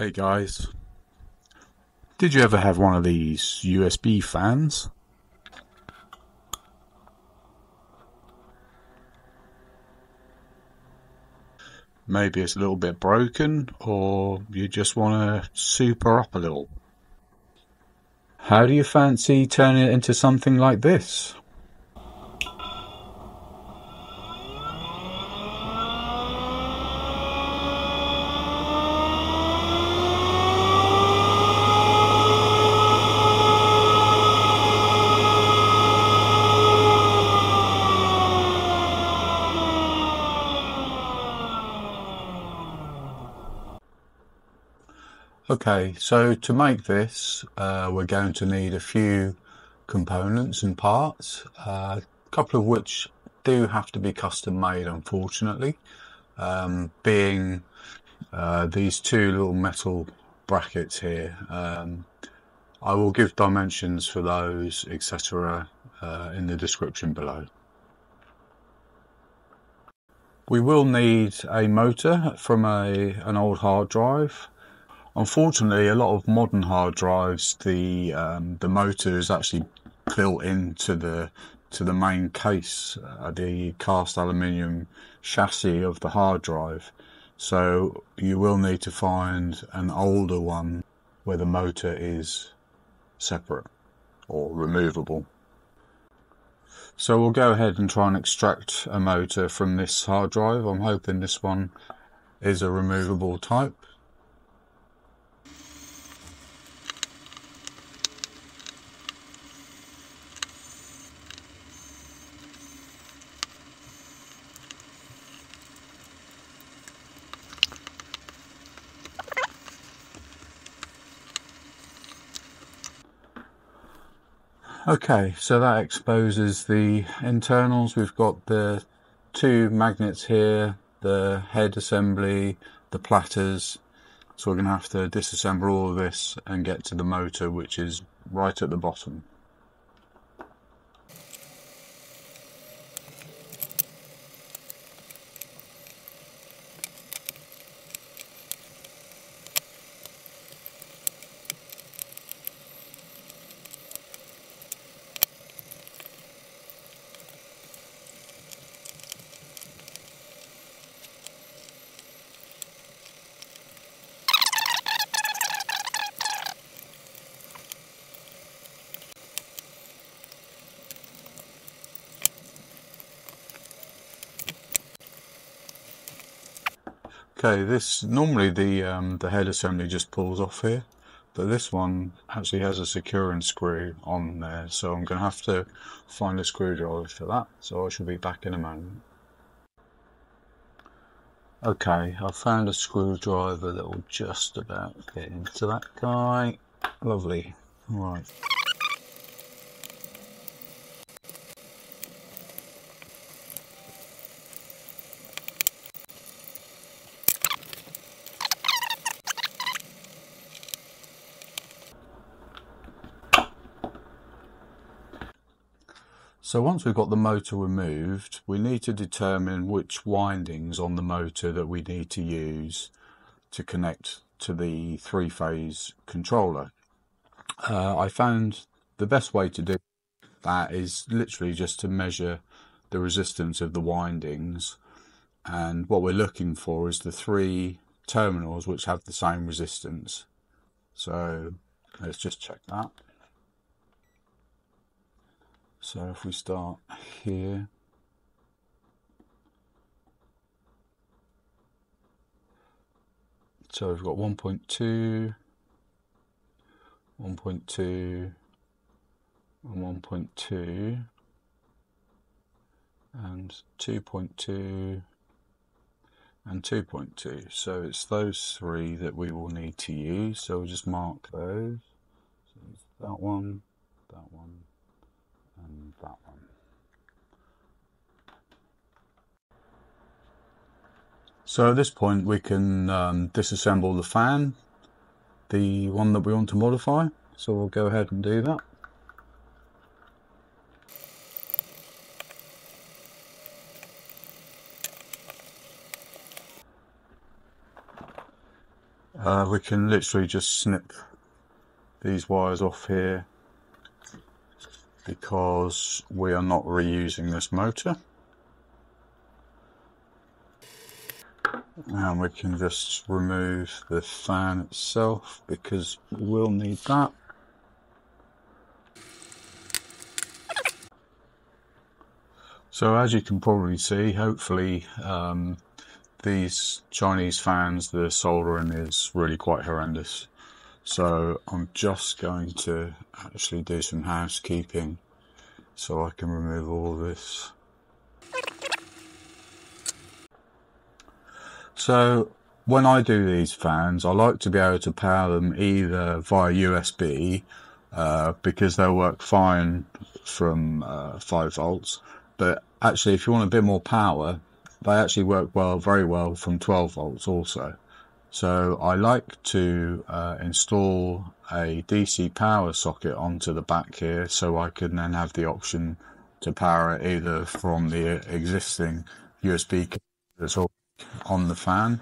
Hey guys, did you ever have one of these USB fans? Maybe it's a little bit broken, or you just want to super up a little. How do you fancy turning it into something like this? Okay, so to make this, we're going to need a few components and parts, a couple of which do have to be custom made, unfortunately, being these two little metal brackets here. I will give dimensions for those, etc., in the description below. We will need a motor from an old hard drive. Unfortunately, a lot of modern hard drives, the motor is actually built into the main case, the cast aluminium chassis of the hard drive. So you will need to find an older one where the motor is separate or removable. So we'll go ahead and try and extract a motor from this hard drive. I'm hoping this one is a removable type. Okay, so that exposes the internals. We've got the two magnets here, the head assembly, the platters. So we're going to have to disassemble all of this and get to the motor, which is right at the bottom. Okay, this normally the head assembly just pulls off here, but this one actually has a securing screw on there, so I'm going to have to find a screwdriver for that, so I shall be back in a moment. Okay, I've found a screwdriver that will just about get into that guy. Lovely. Right. So once we've got the motor removed, we need to determine which windings on the motor that we need to use to connect to the three-phase controller. I found the best way to do that is literally just to measure the resistance of the windings, and what we're looking for is the three terminals which have the same resistance. So let's just check that. So if we start here, so we've got 1.2, 1.2 and 1.2 and 2.2 and 2.2. So it's those three that we will need to use. So we'll just mark those. So it's that one, and that one. So at this point we can disassemble the fan, the one that we want to modify. So we'll go ahead and do that. We can literally just snip these wires off here because we are not reusing this motor. And we can just remove the fan itself because we'll need that. So as you can probably see, hopefully these Chinese fans, the soldering is really quite horrendous. So I'm just going to actually do some housekeeping so I can remove all this. So when I do these fans, I like to be able to power them either via USB because they'll work fine from 5 volts. But actually, if you want a bit more power, they actually work very well from 12 volts also. So I like to install a DC power socket onto the back here so I can then have the option to power it either from the existing USB that's on the fan,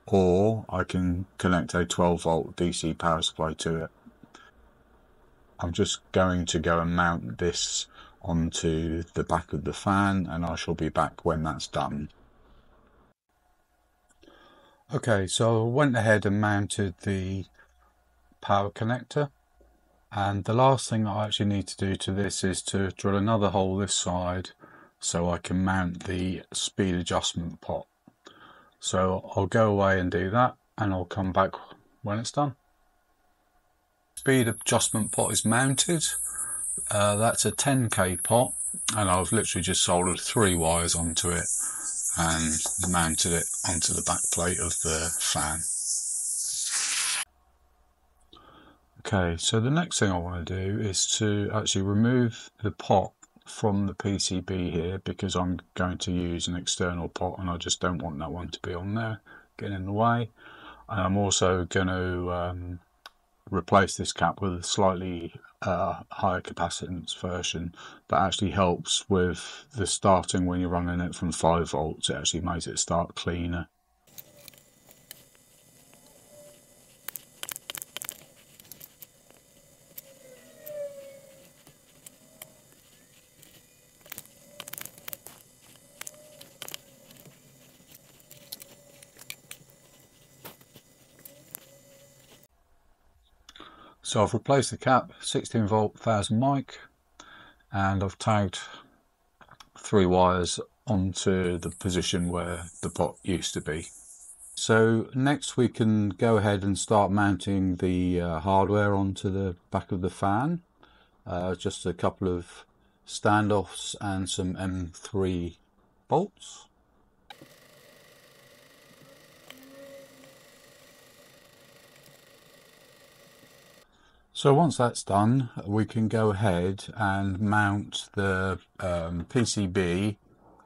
or I can connect a 12 volt DC power supply to it. I'm just going to go and mount this onto the back of the fan and I shall be back when that's done. Okay, so I went ahead and mounted the power connector, and the last thing that I actually need to do to this is to drill another hole this side so I can mount the speed adjustment pot. So I'll go away and do that and I'll come back when it's done. Speed adjustment pot is mounted. That's a 10k pot and I've literally just soldered 3 wires onto it and mounted it onto the back plate of the fan. Okay, so the next thing I want to do is to actually remove the pot from the PCB here because I'm going to use an external pot and I just don't want that one to be on there, getting in the way. And I'm also going to replace this cap with a slightly higher capacitance version that actually helps with the starting when you're running it from 5 volts. It actually makes it start cleaner. So I've replaced the cap, 16 volt 1000 mic, and I've tagged 3 wires onto the position where the pot used to be. So next we can go ahead and start mounting the hardware onto the back of the fan. Just a couple of standoffs and some M3 bolts. So once that's done, we can go ahead and mount the PCB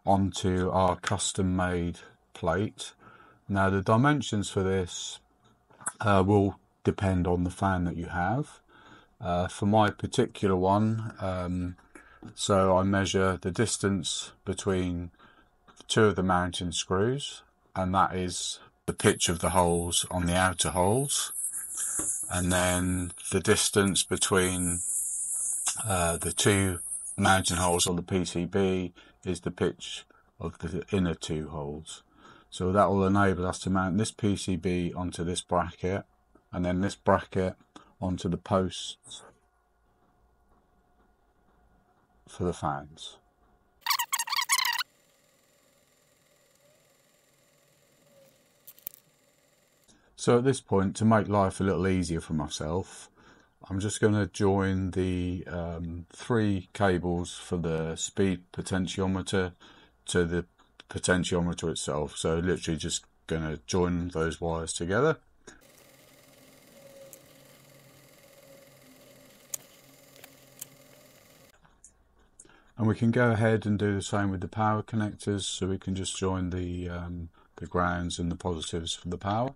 onto our custom made plate. Now the dimensions for this will depend on the fan that you have. For my particular one, so I measure the distance between 2 of the mounting screws, and that is the pitch of the holes on the outer holes, and then the distance between the 2 mounting holes on the PCB is the pitch of the inner 2 holes. So that will enable us to mount this PCB onto this bracket and then this bracket onto the posts for the fans. So at this point, to make life a little easier for myself, I'm just going to join the 3 cables for the speed potentiometer to the potentiometer itself. So literally just going to join those wires together. And we can go ahead and do the same with the power connectors, so we can just join the grounds and the positives for the power.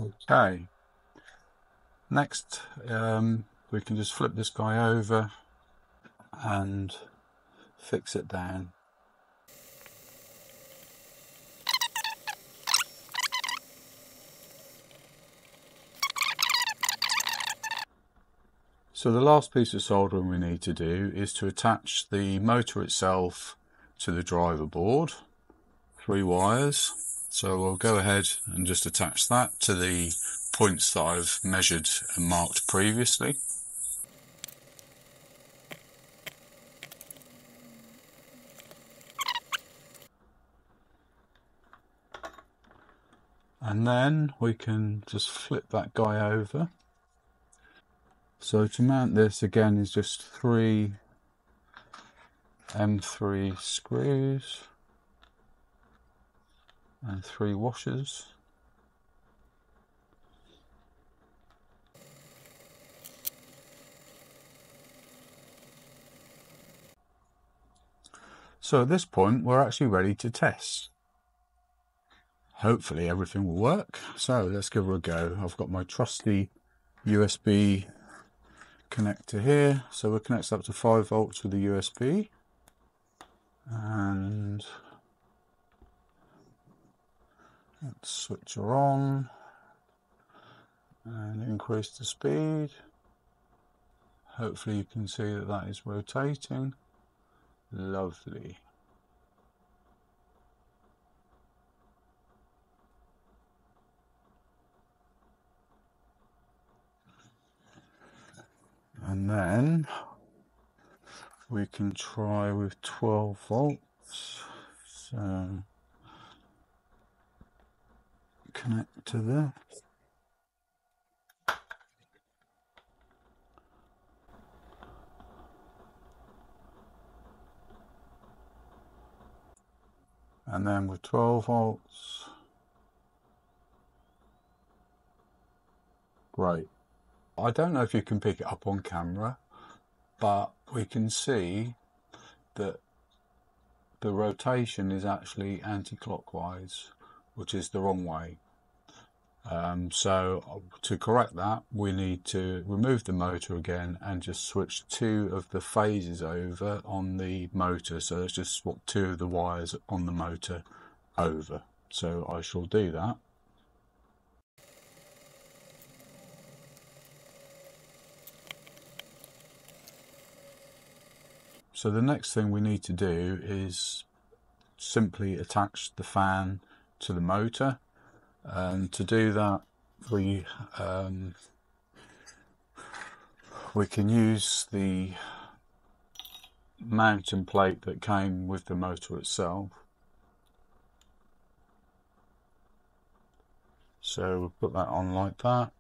Okay, next we can just flip this guy over and fix it down. So the last piece of soldering we need to do is to attach the motor itself to the driver board. 3 wires. So we'll go ahead and just attach that to the points that I've measured and marked previously. And then we can just flip that guy over. So to mount this again is just 3 M3 screws and 3 washers. So at this point we're actually ready to test. Hopefully everything will work. So let's give her a go. I've got my trusty USB connector here. So we'll connect up to 5 volts with the USB. And let's switch her on and increase the speed. Hopefully you can see that that is rotating. Lovely. And then we can try with 12 volts. So connect to this. And then with 12 volts. Great. I don't know if you can pick it up on camera, but we can see that the rotation is actually anti-clockwise, which is the wrong way. So to correct that, we need to remove the motor again and just switch 2 of the phases over on the motor. So let's just swap 2 of the wires on the motor over. So I shall do that. So the next thing we need to do is simply attach the fan to the motor, and to do that we can use the mounting plate that came with the motor itself. So we'll put that on like that.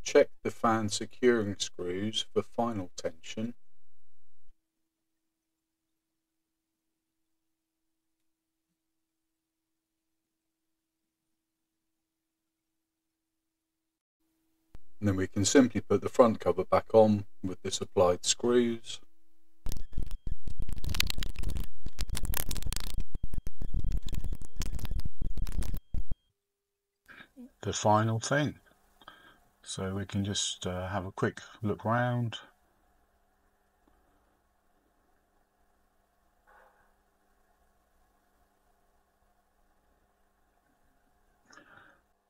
Check the fan securing screws for final tension. And then we can simply put the front cover back on with the supplied screws. The final thing. So we can just have a quick look round.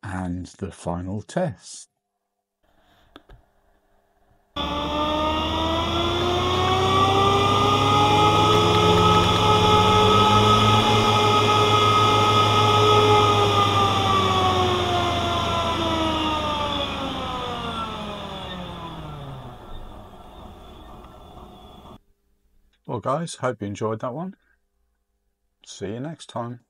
And the final test. Well guys, hope you enjoyed that one. See you next time.